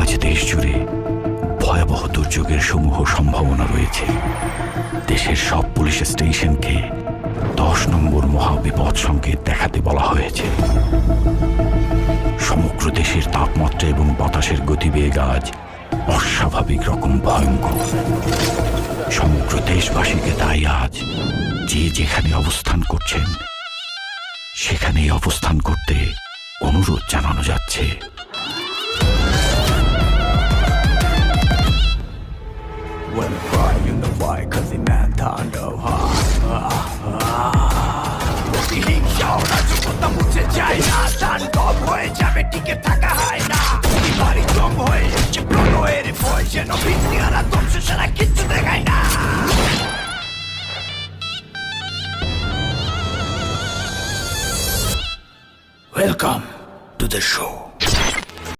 আজ দেশ জুড়ে ভয়াবহ দুর্যোগের সমূহ সম্ভাবনা রয়েছে। দেশের সব পুলিশ স্টেশনকে 10 নম্বর মহাবিপদ সংকেত দেখাতে বলা হয়েছে। সমগ্র দেশের তাপমাত্রা এবং বাতাসের গতিবেগ আজ অস্বাভাবিক রকম ভয়ঙ্কর। সমগ্র দেশবাসীকে তাই আজ যে যেখানে অবস্থান করছেন সেখানেই অবস্থান করতে অনুরোধ জানানো যাচ্ছে। When I cry, you know why, 'cause the man turned hard. 我的我的মুছে যায় না, টান কম হয়ে যাবে, টিকে থাকা হয় না। বাড়ি জম হয়ে যাচ্ছে প্রণয়ের ভয়, যেন ভিত্তিহারা ধ্বংস ছাড়া কিচ্ছু দেখায় না। Welcome to the show.